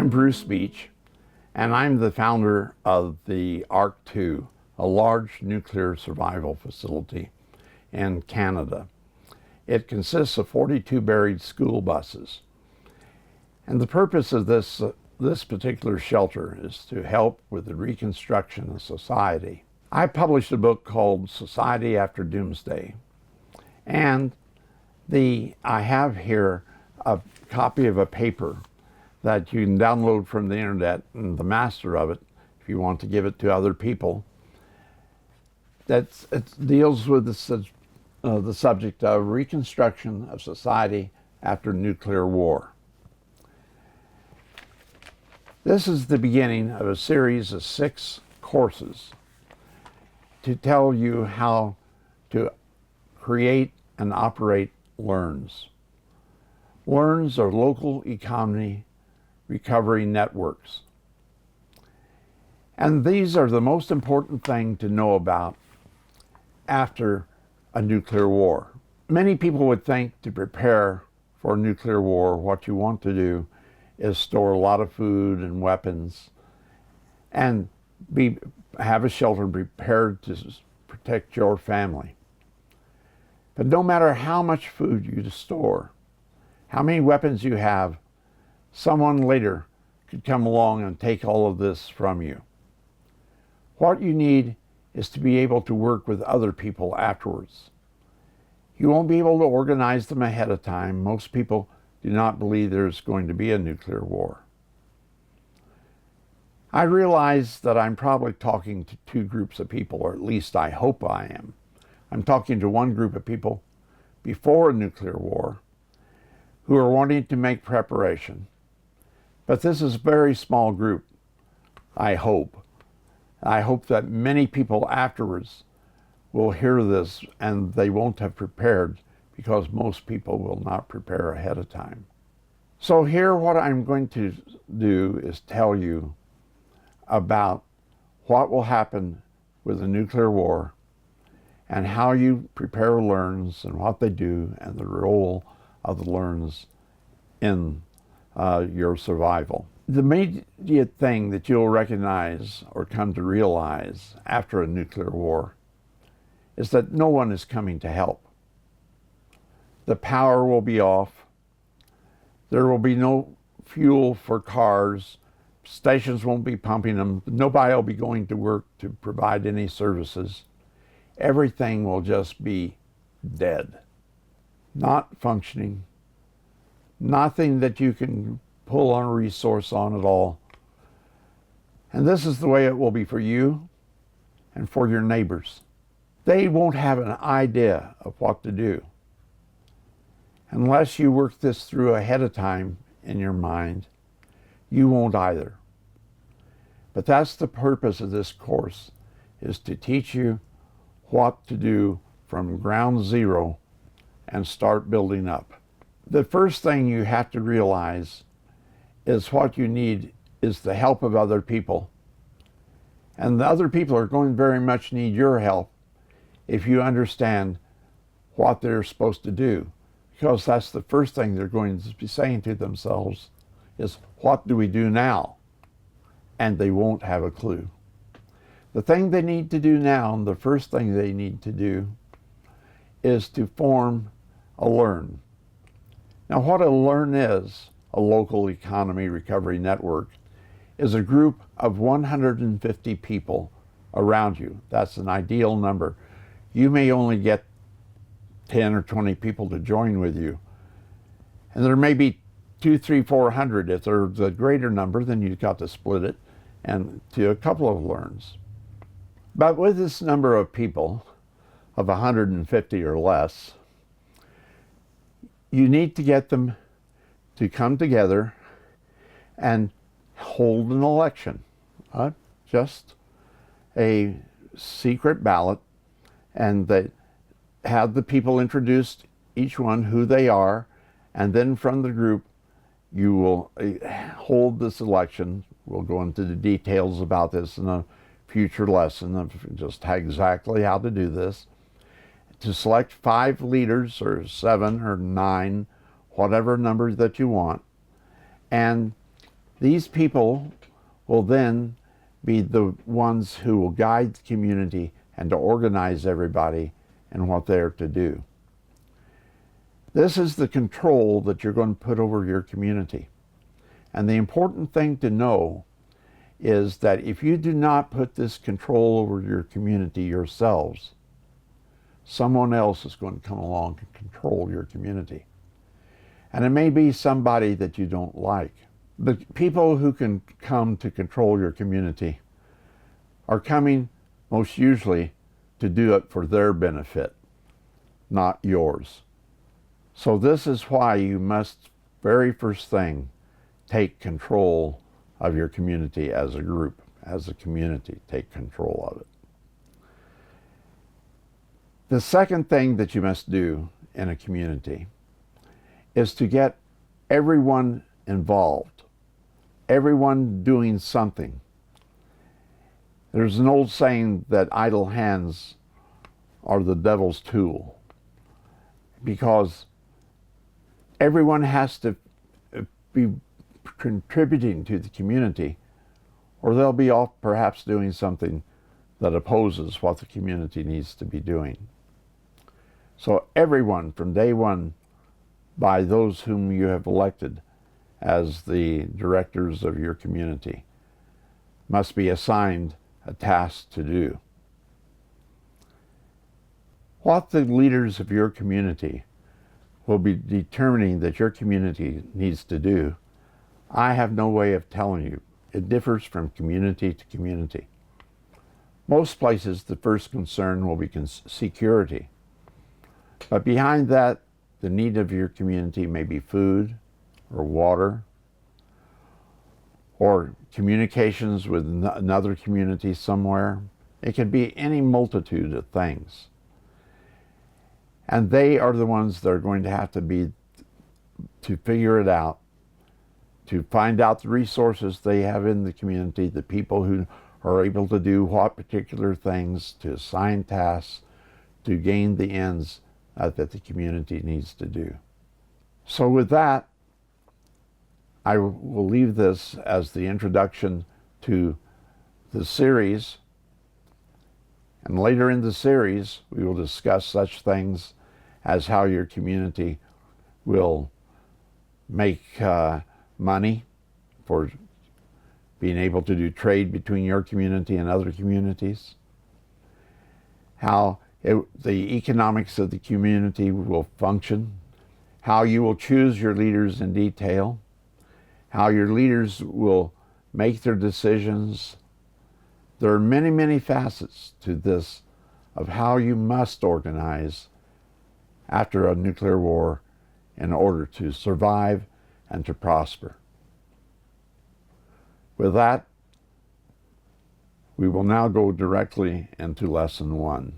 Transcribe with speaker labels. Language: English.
Speaker 1: I'm Bruce Beach, and I'm the founder of the ARC-2, a large nuclear survival facility in Canada. It consists of 42 buried school buses. And the purpose of this particular shelter is to help with the reconstruction of society. I published a book called Society After Doomsday, and I have here a copy of a paper that you can download from the internet, and the master of it, if you want to give it to other people, it deals with the subject of reconstruction of society after nuclear war. This is the beginning of a series of 6 courses to tell you how to create and operate LERNs. LERNs are local economy recovery networks. And these are the most important thing to know about after a nuclear war. Many people would think to prepare for a nuclear war, what you want to do is store a lot of food and weapons and have a shelter prepared to protect your family. But no matter how much food you store, how many weapons you have, someone later could come along and take all of this from you. What you need is to be able to work with other people afterwards. You won't be able to organize them ahead of time. Most people do not believe there's going to be a nuclear war. I realize that I'm probably talking to 2 groups of people, or at least I hope I am. I'm talking to one group of people before a nuclear war who are wanting to make preparation. But this is a very small group, I hope. I hope that many people afterwards will hear this and they won't have prepared, because most people will not prepare ahead of time. So here what I'm going to do is tell you about what will happen with a nuclear war and how you prepare LERNs and what they do and the role of the LERNs in your survival. The immediate thing that you'll recognize or come to realize after a nuclear war is that no one is coming to help. The power will be off. There will be no fuel for cars. Stations won't be pumping them. Nobody will be going to work to provide any services. Everything will just be dead, not functioning. Nothing that you can pull on a resource on at all. And this is the way it will be for you and for your neighbors. They won't have an idea of what to do unless you work this through ahead of time in your mind. You won't either. But that's the purpose of this course, is to teach you what to do from ground zero and start building up. The first thing you have to realize is what you need is the help of other people. And the other people are going to very much need your help if you understand what they're supposed to do. Because that's the first thing they're going to be saying to themselves is, what do we do now? And they won't have a clue. The thing they need to do now, and the first thing they need to do, is to form a LERN. Now what a LERN is, a local economy recovery network, is a group of 150 people around you. That's an ideal number. You may only get 10 or 20 people to join with you. And there may be 200, 300, 400. If there's a greater number, then you've got to split it and to a couple of LERNs. But with this number of people, of 150 or less, you need to get them to come together and hold an election. Just a secret ballot, and they have the people introduced, each one who they are, and then from the group you will hold this election. We'll go into the details about this in a future lesson of just exactly how to do this. To select 5 leaders, or 7 or 9, whatever number that you want, and These people will then be the ones who will guide the community and to organize everybody in what they're to do. This is the control that you're going to put over your community. And the important thing to know is that if you do not put this control over your community yourselves, someone else is going to come along and control your community. And it may be somebody that you don't like. The people who can come to control your community are coming most usually to do it for their benefit, not yours. So this is why you must, very first thing, take control of your community as a group, as a community, take control of it. The second thing that you must do in a community is to get everyone involved, everyone doing something. There's an old saying that idle hands are the devil's tool, because everyone has to be contributing to the community, or they'll be off perhaps doing something that opposes what the community needs to be doing. So everyone from day one, by those whom you have elected as the directors of your community, must be assigned a task to do. What the leaders of your community will be determining that your community needs to do, I have no way of telling you. It differs from community to community. Most places, the first concern will be security. But behind that, the need of your community may be food or water or communications with another community somewhere. It can be any multitude of things. And they are the ones that are going to have to figure it out, to find out the resources they have in the community, the people who are able to do what particular things, to assign tasks, to gain the ends that the community needs to do. So with that, I will leave this as the introduction to the series. And later in the series, we will discuss such things as how your community will make money for being able to do trade between your community and other communities, how the economics of the community will function, how you will choose your leaders in detail, how your leaders will make their decisions. There are many, many facets to this of how you must organize after a nuclear war in order to survive and to prosper. With that, we will now go directly into lesson 1.